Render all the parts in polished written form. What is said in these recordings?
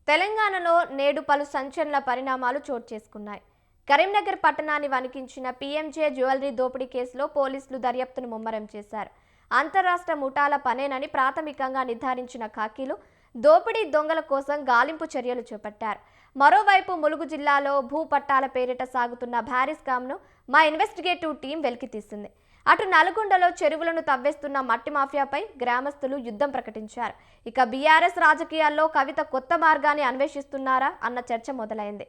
తెలంగాణలో నేడు పలు సంచలన పరిణామాలు చోటు చేసుకున్నాయి. కరీంనగర్ పట్టణాన్ని వణికించిన పీఎంజే జ్యువెలరీ దోపిడీ కేసులో పోలీసులు దర్యాప్తును ముమ్మరం చేశారు. అంతరాష్ట్ర ముఠాల పనేనని ప్రాథమికంగా నిర్ధారించిన ఖాకీలు దోపిడీ దొంగల కోసం గాలింపు చర్యలు చేపట్టారు. మరోవైపు ములుగు జిల్లాలో భూపట్టాల పేరిట సాగుతున్న భారీ స్కామ్ను మా ఇన్వెస్టిగేటివ్ టీం వెలికితీసింది. అటు నల్గొండలో చెరువులను తవ్వేస్తున్న మట్టి మాఫియాపై గ్రామస్తులు యుద్ధం ప్రకటించారు. ఇక బీఆర్ఎస్ రాజకీయాల్లో కవిత కొత్త మార్గాన్ని అన్వేషిస్తున్నారా అన్న చర్చ మొదలైంది.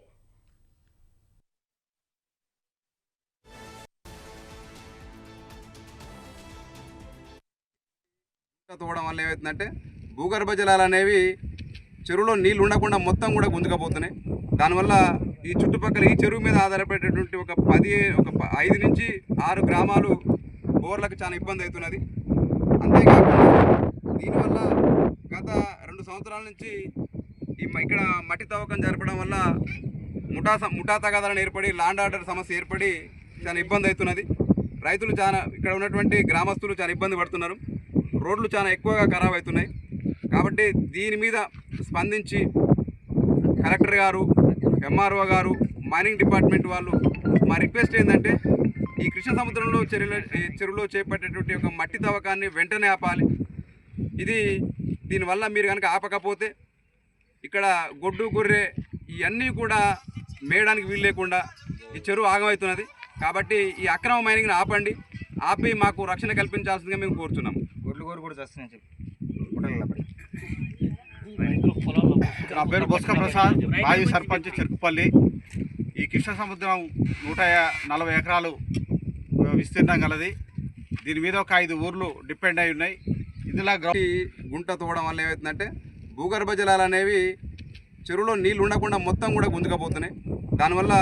తోవడం వల్ల ఏమవుతుందంటే భూగర్భ జలాలు అనేవి చెరువులో నీళ్ళు ఉండకుండా మొత్తం కూడా గుంజుకపోతున్నాయి. దానివల్ల ఈ చుట్టుపక్కల ఈ చెరువు మీద ఆధారపడేటటువంటి ఒక 5 నుంచి 6 గ్రామాలు బోర్లకు చాలా ఇబ్బంది అవుతున్నది. అంతేకాకుండా దీనివల్ల గత 2 సంవత్సరాల నుంచి ఇక్కడ మట్టి తవ్వకం జరపడం వల్ల ముఠా తగాదాలను ఏర్పడి ల్యాండ్ ఆర్డర్ సమస్య ఏర్పడి చాలా ఇబ్బంది అవుతున్నది. రైతులు చాలా ఇక్కడ ఉన్నటువంటి గ్రామస్తులు చాలా ఇబ్బంది పడుతున్నారు. రోడ్లు చాలా ఎక్కువగా ఖరాబ్ అవుతున్నాయి. కాబట్టి దీని మీద స్పందించి కలెక్టర్ గారు, ఎంఆర్ఓ గారు, మైనింగ్ డిపార్ట్మెంట్ వాళ్ళు మా రిక్వెస్ట్ ఏంటంటే ఈ కృష్ణ సముద్రంలో చెరువులో చేపట్టేటువంటి ఒక మట్టి తవ్వకాన్ని వెంటనే ఆపాలి. దీనివల్ల మీరు కనుక ఆపకపోతే ఇక్కడ గొడ్డు గొర్రె ఇవన్నీ కూడా మేయడానికి వీలు లేకుండా ఈ చెరువు ఆగమవుతున్నది. కాబట్టి ఈ అక్రమ మైనింగ్ని ఆపి మాకు రక్షణ కల్పించాల్సిందిగా మేము కోరుతున్నాము. కూడా చేస్తున్నాయి చెప్పి. నా పేరు బొస్క ప్రసాద్, మాజీ సర్పంచ్ చెరుకుపల్లి. ఈ కృష్ణ సముద్రం 140 ఎకరాలు విస్తీర్ణం గలది. దీని మీద ఒక 5 ఊర్లు డిపెండ్ అయి ఉన్నాయి. ఇందులో గుంట తోవడం వల్ల ఏమవుతుందంటే భూగర్భ జలాలు అనేవి చెరువులో నీళ్ళు ఉండకుండా మొత్తం కూడా గుంజుకపోతున్నాయి. దానివల్ల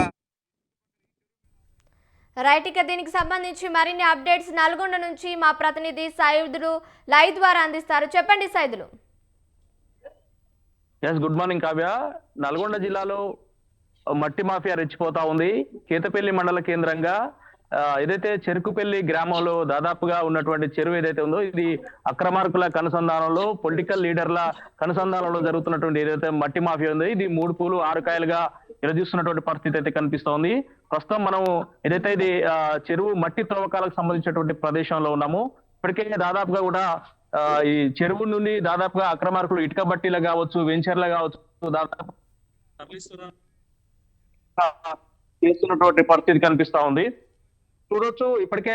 రైట్. ఇక దీనికి సంబంధించి మరిన్ని అప్డేట్స్ నల్గొండ నుంచి మా ప్రతినిధి సైదులు లైవ్ ద్వారా అందిస్తారు. చెప్పండి సైదులు. Good morning Kavya. నల్గొండ జిల్లాలో మట్టి మాఫియా రెచ్చిపోతా ఉంది. కేతపల్లి మండల కేంద్రంగా ఏదైతే చెరుకుపల్లి గ్రామంలో దాదాపుగా ఉన్నటువంటి చెరువు ఏదైతే ఉందో ఇది అక్రమార్కుల కనుసంధానంలో, పొలిటికల్ లీడర్ల కనుసంధానంలో జరుగుతున్నటువంటి ఏదైతే మట్టి మాఫియా ఉందో ఇది 3 పూలు 6 కాయలుగా ఎదురచూస్తున్నటువంటి పరిస్థితి అయితే కనిపిస్తోంది. ప్రస్తుతం మనం ఏదైతే ఇది చెరువు మట్టి త్రవ్వకాలకు సంబంధించినటువంటి ప్రదేశంలో ఉన్నాము. ఇప్పటికే దాదాపుగా కూడా ఈ చెరువు నుండి దాదాపుగా అక్రమార్కులు ఇటుక బట్టీలు కావచ్చు, వెంచర్లు కావచ్చు, దాదాపు చేస్తున్నటువంటి పరిస్థితి కనిపిస్తా ఉంది. చూడొచ్చు ఇప్పటికే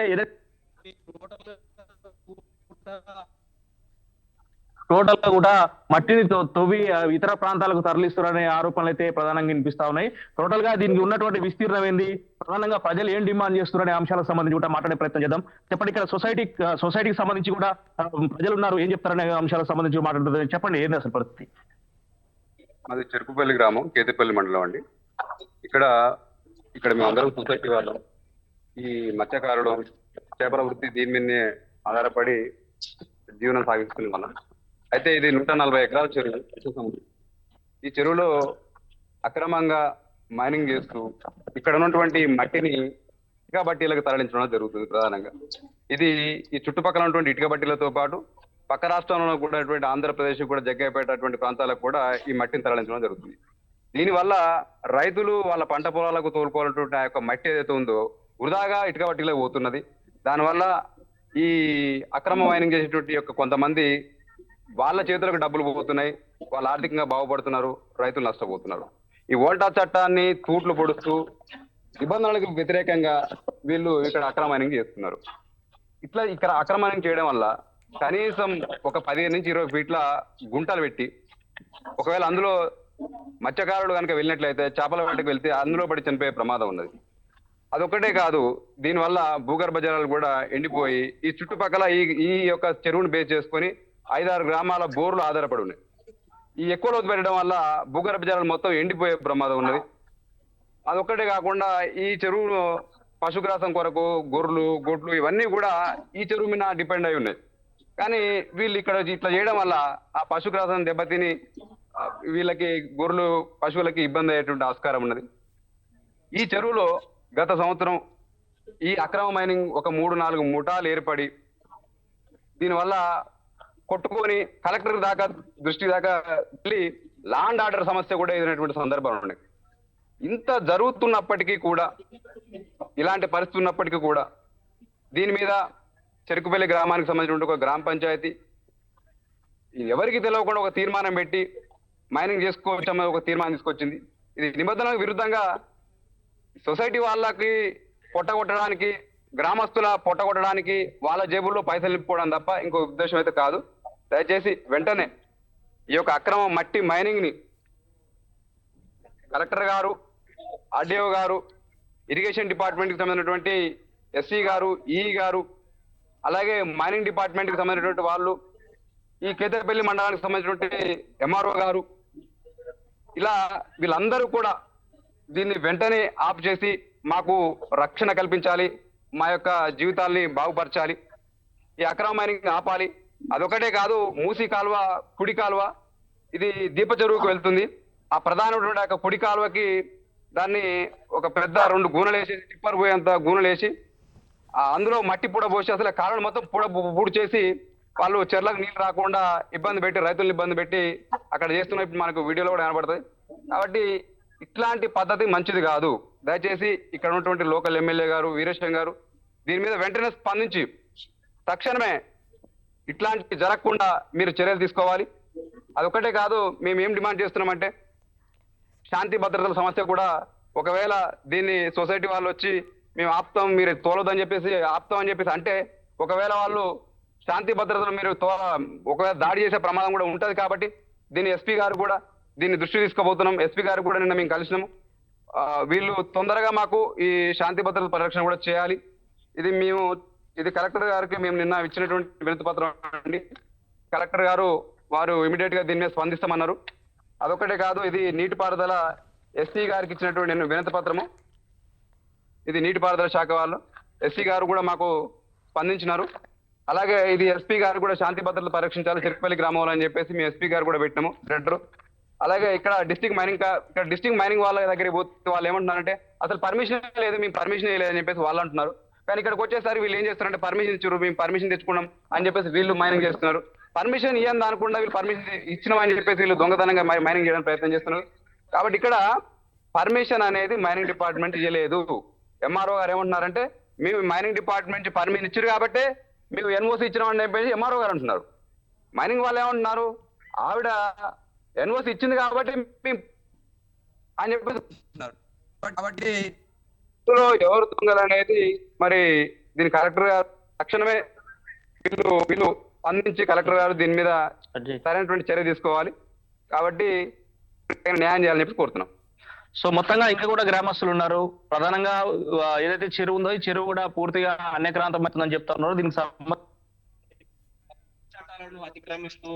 టోటల్ గా కూడా మట్టిని తవ్వి ఇతర ప్రాంతాలకు తరలిస్తున్నారనే ఆరోపణలు అయితే ప్రధానంగా వినిపిస్తా ఉన్నాయి. టోటల్ గా దీనికి ఉన్నటువంటి విస్తీర్ణం ఏంది, ప్రధానంగా ప్రజలు ఏం డిమాండ్ చేస్తున్నారనే అంశాలకు సంబంధించి కూడా మాట్లాడే ప్రయత్నం చేద్దాం. చెప్పండి, ఇక్కడ సొసైటీకి సంబంధించి కూడా ప్రజలు ఉన్నారు, ఏం చెప్తారనే అంశాలకు సంబంధించి మాట్లాడుతుంది. చెప్పండి, ఏంది అసలు పరిస్థితి? మాది చెరుకుపల్లి గ్రామం, కేతపల్లి మండలం అండి. ఇక్కడ మేమందరం సొసైటీ వాళ్ళం. ఈ మత్స్యకారుడు, చేపల వృత్తి దీని మీదనే ఆధారపడి జీవనం సాగిస్తున్న వాళ్ళం. అయితే ఇది 140 ఎకరాల చెరువు. ఈ చెరువులో అక్రమంగా మైనింగ్ చేస్తూ ఇక్కడ ఉన్నటువంటి మట్టిని ఇటుక బట్టీలకు తరలించడం జరుగుతుంది. ప్రధానంగా ఈ చుట్టుపక్కల ఉన్నటువంటి ఇటుక బట్టీలతో పాటు పక్క రాష్ట్రంలో కూడా ఆంధ్రప్రదేశ్ కూడా జగ్గైపేటటువంటి ప్రాంతాలకు కూడా ఈ మట్టిని తరలించడం జరుగుతుంది. దీనివల్ల రైతులు వాళ్ళ పంట పొలాలకు తోలుకోవాలన్నటువంటి ఆ యొక్క మట్టి ఏదైతే ఉందో వృధాగా ఇటుక బట్టీలకు పోతున్నది. దానివల్ల ఈ అక్రమ మైనింగ్ చేసేటువంటి యొక్క కొంతమంది వాళ్ళ చేతులకు డబ్బులు పోతున్నాయి, వాళ్ళు ఆర్థికంగా బాగుపడుతున్నారు, రైతులు నష్టపోతున్నారు. ఈ ఓల్టా చట్టాన్ని తూట్లు పొడుస్తూ నిబంధనలకు వ్యతిరేకంగా వీళ్ళు ఇక్కడ అక్రమ మైనింగ్ చేస్తున్నారు. ఇక్కడ అక్రమ మైనింగ్ చేయడం వల్ల కనీసం ఒక 15 నుంచి 20 ఫీట్ల గుంటలు పెట్టి, ఒకవేళ అందులో మత్స్యకారుడు కనుక వెళ్ళినట్లయితే చేపల వేటకు వెళ్తే అందులో పడి చనిపోయే ప్రమాదం ఉన్నది. అదొక్కటే కాదు, దీనివల్ల భూగర్భ జలాలు కూడా ఎండిపోయి ఈ చుట్టుపక్కల ఈ యొక్క చెరువును బేస్ చేసుకొని 5-6 గ్రామాల బోర్లు ఆధారపడి ఉన్నాయి. ఈ ఎక్కువ లోతు పెట్టడం వల్ల భూగర్భ జలాలు మొత్తం ఎండిపోయే ప్రమాదం ఉన్నది. అదొక్కటే కాకుండా ఈ చెరువులో పశుగ్రాసం కొరకు గొర్రెలు, గొడ్లు ఇవన్నీ కూడా ఈ చెరువు మీద డిపెండ్ అయి ఉన్నాయి. కానీ వీళ్ళు ఇక్కడ ఇట్లా చేయడం వల్ల ఆ పశుగ్రాసం దెబ్బతిని వీళ్ళకి గొర్రెలు, పశువులకి ఇబ్బంది అయ్యేటువంటి ఆస్కారం ఉన్నది. ఈ చెరువులో గత సంవత్సరం ఈ అక్రమ మైనింగ్ ఒక 3-4 ముఠాలు ఏర్పడి దీనివల్ల కొట్టుకొని కలెక్టర్ దృష్టి దాకా వెళ్ళి లా అండ్ ఆర్డర్ సమస్య కూడా ఎదురైనటువంటి సందర్భాలు ఉన్నాయి. ఇంత జరుగుతున్నప్పటికీ కూడా, ఇలాంటి పరిస్థితి ఉన్నప్పటికీ కూడా దీని మీద చెరుకుపల్లి గ్రామానికి సంబంధించిన ఒక గ్రామ పంచాయతీ ఎవరికి తెలియకుండా ఒక తీర్మానం పెట్టి మైనింగ్ చేసుకోవచ్చని ఒక తీర్మానం తీసుకొచ్చింది. ఇది నిబంధనలకు విరుద్ధంగా సొసైటీ వాళ్ళకి పొట్టగొట్టడానికి, గ్రామస్తుల పొట్టగొట్టడానికి, వాళ్ళ జేబుల్లో పైసలు నింపుకోవడం తప్ప ఇంకో ఉద్దేశం అయితే కాదు. దయచేసి వెంటనే ఈ యొక్క అక్రమ మట్టి మైనింగ్ ని కలెక్టర్ గారు, ఆర్డీఓ గారు, ఇరిగేషన్ డిపార్ట్మెంట్ కి సంబంధించినటువంటి ఎస్సీ గారు, ఈఈ గారు, అలాగే మైనింగ్ డిపార్ట్మెంట్ కి సంబంధించినటువంటి వాళ్ళు, ఈ కేతపల్లి మండలానికి సంబంధించినటువంటి ఎంఆర్ఓ గారు, ఇలా వీళ్ళందరూ కూడా దీన్ని వెంటనే ఆఫ్ చేసి మాకు రక్షణ కల్పించాలి, మా యొక్క జీవితాల్ని బాగుపరచాలి, ఈ అక్రమ మైనింగ్ ఆపాలి. అదొకటే కాదు, మూసీ కాలువ, కుడి కాలువ, ఇది దీప చెరువుకు వెళ్తుంది. ఆ ప్రధానమైన కుడి కాలువకి దాన్ని ఒక పెద్ద 2 గూనలేసి, టిప్పర్ పోయేంత గూనలేసి అందులో మట్టి పూడ పోసి అసలు కాలువను మొత్తం పూడి చేసి వాళ్ళు చెర్లకు నీళ్ళు రాకుండా ఇబ్బంది పెట్టి, రైతులను ఇబ్బంది పెట్టి అక్కడ చేస్తున్న ఇప్పుడు మనకు వీడియోలో కూడా కనబడుతుంది. కాబట్టి ఇట్లాంటి పద్ధతి మంచిది కాదు. దయచేసి ఇక్కడ ఉన్నటువంటి లోకల్ ఎమ్మెల్యే గారు, వీరేశం గారు దీని మీద వెంటనే స్పందించి తక్షణమే ఇట్లాంటి జరగకుండా మీరు చర్యలు తీసుకోవాలి. అదొకటే కాదు, మేము ఏం డిమాండ్ చేస్తున్నామంటే శాంతి భద్రతల సమస్య కూడా, ఒకవేళ దీన్ని సొసైటీ వాళ్ళు వచ్చి మేము ఆపుతాం, మీరు తోలొద్దని చెప్పేసి ఆపుతాం అని చెప్పేసి అంటే, ఒకవేళ వాళ్ళు శాంతి భద్రతలు మీరు ఒకవేళ దాడి చేసే ప్రమాదం కూడా ఉంటది. కాబట్టి దీన్ని ఎస్పీ గారు కూడా దీన్ని దృష్టి తీసుకోబోతున్నాం. ఎస్పీ గారు కూడా నిన్న మేము కలిసినాము. వీళ్ళు తొందరగా మాకు ఈ శాంతి భద్రతల పరిరక్షణ కూడా చేయాలి. ఇది కలెక్టర్ గారికి మేము నిన్న ఇచ్చినటువంటి వినతి పత్రం అండి. కలెక్టర్ గారు వారు ఇమీడియట్ గా దీని మీద స్పందిస్తామన్నారు. అదొకటే కాదు, ఇది నీటిపారుదల ఎస్సీ గారికి ఇచ్చినటువంటి వినతి పత్రము. ఇది నీటిపారుదల శాఖ వాళ్ళు, ఎస్సీ గారు కూడా మాకు స్పందించినారు. అలాగే ఇది ఎస్పీ గారు కూడా శాంతి భద్రతలు పరీక్షించాలి చెరుకుపల్లి గ్రామంలో అని చెప్పేసి మీ ఎస్పీ గారు కూడా పెట్టినాము లెటర్. అలాగే ఇక్కడ డిస్ట్రిక్ట్ మైనింగ్ వాళ్ళ దగ్గరికి పోతే వాళ్ళు ఏమంటున్నారంటే అసలు పర్మిషన్ లేదు, మేము పర్మిషన్ ఇవ్వలేదని చెప్పేసి వాళ్ళు అంటున్నారు. కానీ ఇక్కడికి వచ్చేసరి వీళ్ళు ఏం చేస్తారంటే పర్మిషన్ ఇచ్చారు, మేము పర్మిషన్ తెచ్చుకున్నాం అని చెప్పేసి వీళ్ళు మైనింగ్ చేస్తున్నారు. పర్మిషన్ ఇవ్వని అనుకుండా వీళ్ళు పర్మిషన్ ఇచ్చినామని చెప్పేసి వీళ్ళు దొంగతనంగా మైనింగ్ చేయడానికి ప్రయత్నం చేస్తున్నారు. కాబట్టి ఇక్కడ పర్మిషన్ అనేది మైనింగ్ డిపార్ట్మెంట్ ఇవ్వలేదు. ఎంఆర్ఓ గారు ఏమంటున్నారంటే మేము మైనింగ్ డిపార్ట్మెంట్ పర్మిషన్ ఇచ్చారు కాబట్టి మేము ఎన్ఓసి ఇచ్చినామని చెప్పేసి ఎంఆర్ఓ గారు అంటున్నారు. మైనింగ్ వాళ్ళు ఏమంటున్నారు, ఆవిడ ఎన్ఓసి ఇచ్చింది కాబట్టి మేము అని చెప్పేసి కాబట్టి ఎవరు దొంగలు అనేది మరి దీని కలెక్టర్ గారు తక్షణమే వీళ్ళు స్పందించి కలెక్టర్ గారు దీని మీద సరైనటువంటి చర్య తీసుకోవాలి. కాబట్టి న్యాయం చేయాలని చెప్పి కోరుతున్నాం. సో మొత్తంగా ఇంకా కూడా గ్రామస్తులు ఉన్నారు. ప్రధానంగా ఏదైతే చెరువు ఉందో ఈ చెరువు కూడా పూర్తిగా అన్యక్రాంతమవుతుందని చెప్తా ఉన్నారు. దీనికి చట్టాలను అతిక్రమిస్తూ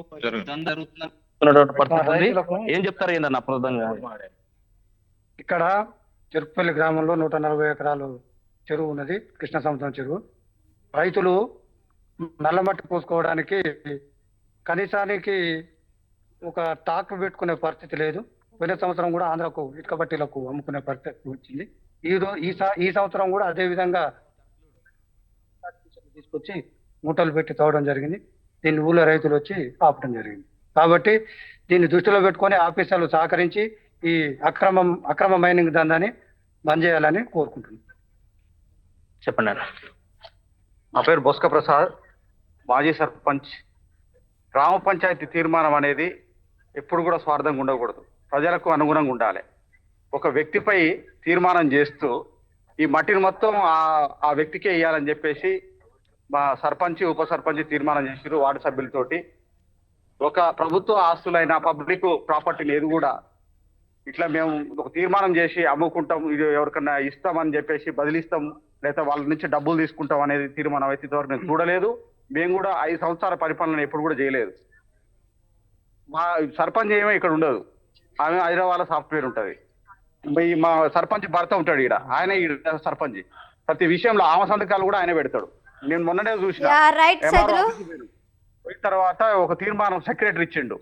ఏం చెప్తారు ఏంటన్న ప్రధానంగా? ఇక్కడ చెరుకుపల్లి గ్రామంలో 140 ఎకరాలు చెరువు ఉన్నది, కృష్ణ సముద్రం చెరువు. రైతులు నల్లమట్టి పోసుకోవడానికి కనీసానికి ఒక ట్రాక్టర్ పెట్టుకునే పరిస్థితి లేదు. పోయిన సంవత్సరం కూడా ఆంధ్రకు ఇటుక బట్టీలకు అమ్ముకునే పరిస్థితి వచ్చింది. ఈ సంవత్సరం కూడా అదే విధంగా తీసుకొచ్చి మూటలు పెట్టి తవ్వడం జరిగింది. దీన్ని ఊళ్ళో రైతులు వచ్చి ఆపడం జరిగింది. కాబట్టి దీన్ని దృష్టిలో పెట్టుకొని ఆఫీసర్లు సహకరించి ఈ అక్రమ మైనింగ్ దందాన్ని బంద్ చేయాలని కోరుకుంటున్నాను. చెప్పండి. నా పేరు బొస్క ప్రసాద్, మాజీ సర్పంచ్. గ్రామ పంచాయతీ తీర్మానం అనేది ఎప్పుడు కూడా స్వార్థంగా ఉండకూడదు, ప్రజలకు అనుగుణంగా ఉండాలి. ఒక వ్యక్తిపై తీర్మానం చేస్తూ ఈ మట్టిని మొత్తం ఆ వ్యక్తికే ఇవ్వాలని చెప్పేసి మా సర్పంచ్, ఉప సర్పంచ్ తీర్మానం చేసారు వార్డు సభ్యులతోటి. ఒక ప్రభుత్వ ఆస్తులైన పబ్లిక్ ప్రాపర్టీని ఏది కూడా ఇట్లా మేము ఒక తీర్మానం చేసి అమ్ముకుంటాం, ఇది ఎవరికన్నా ఇస్తామని చెప్పేసి బదిలిస్తాం, లేదా వాళ్ళ నుంచి డబ్బులు తీసుకుంటాం అనేది తీర్మానం అయితే ఇంతవరకు నేను చూడలేదు. మేము కూడా 5 సంవత్సరాల పరిపాలన ఎప్పుడు కూడా చేయలేదు. మా సర్పంచ్ ఏమో ఇక్కడ ఉండదు, ఆమె హైదరాబాద్ సాఫ్ట్వేర్ ఉంటుంది. మా సర్పంచ్ భర్త ఉంటాడు ఈడ, ఆయన సర్పంచ్. ప్రతి విషయంలో ఆమె సంతకాలు కూడా ఆయన పెడతాడు. నేను మొన్ననే చూసిన. పోయిన తర్వాత ఒక తీర్మానం సెక్రటరీ ఇచ్చిండు.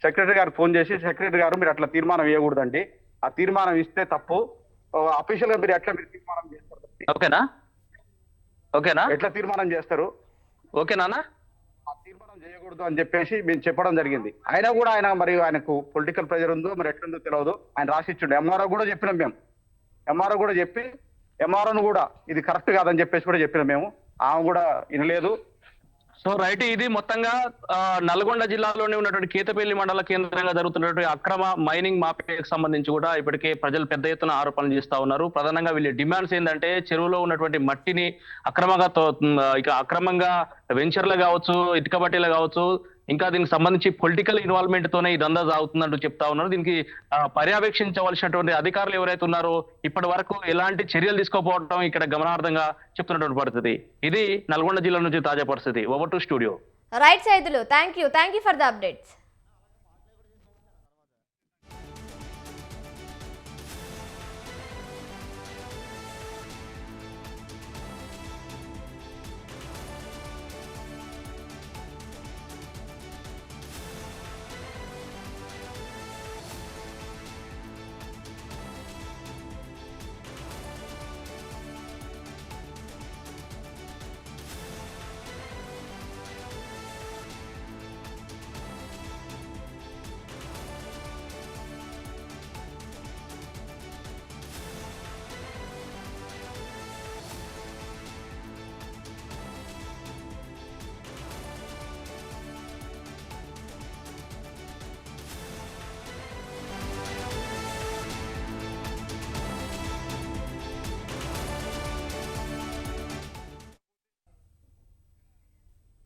సెక్రటరీ గారికి ఫోన్ చేసి, సెక్రటరీ గారు మీరు అట్లా తీర్మానం ఇవ్వకూడదండి, ఆ తీర్మానం ఇస్తే తప్పు, అఫీషియల్ గా మీరు ఎట్లా తీర్మానం చేస్తారు, ఓకేనా? ఎట్లా తీర్మానం చేస్తారు, ఓకేనా? తీర్మానం చేయకూడదు అని చెప్పేసి మేము చెప్పడం జరిగింది. అయినా కూడా ఆయన మరి ఆయనకు పొలిటికల్ ప్రెజర్ ఉందో మరి ఎట్లుందో తెలియదు, ఆయన రాసిచ్చిండు. ఎంఆర్ఓ కూడా చెప్పినాం మేము, ఎంఆర్ఓ కూడా చెప్పి ఎంఆర్ఓను కూడా ఇది కరెక్ట్ కాదని చెప్పేసి కూడా చెప్పినాం మేము. ఆమె కూడా వినలేదు. సో రైట్, ఇది మొత్తంగా నల్గొండ జిల్లాలోనే ఉన్నటువంటి కేతపల్లి మండల కేంద్రంగా జరుగుతున్నటువంటి అక్రమ మైనింగ్ మాఫియాకి సంబంధించి కూడా ఇప్పటికే ప్రజలు పెద్ద ఎత్తున ఆరోపణలు చేస్తా ఉన్నారు. ప్రధానంగా వీళ్ళ డిమాండ్స్ ఏంటంటే చెరువులో ఉన్నటువంటి మట్టిని అక్రమంగా వెంచర్లు కావచ్చు, ఇటుక బట్టీలు కావచ్చు, ఇంకా దీనికి సంబంధించి పొలిటికల్ ఇన్వాల్వ్మెంట్ తోనే ఇదంతా సాగుతుందంటూ చెప్తా ఉన్నారు. దీనికి పర్యవేక్షించవలసినటువంటి అధికారులు ఎవరైతే ఉన్నారో ఇప్పటి వరకు ఎలాంటి చర్యలు తీసుకోకపోవడం ఇక్కడ గమనార్థంగా చెప్తున్నటువంటి పరిస్థితి. ఇది నల్గొండ జిల్లా నుంచి తాజా పరిస్థితి. Over to studio. Right Saidulu, thank you for the updates.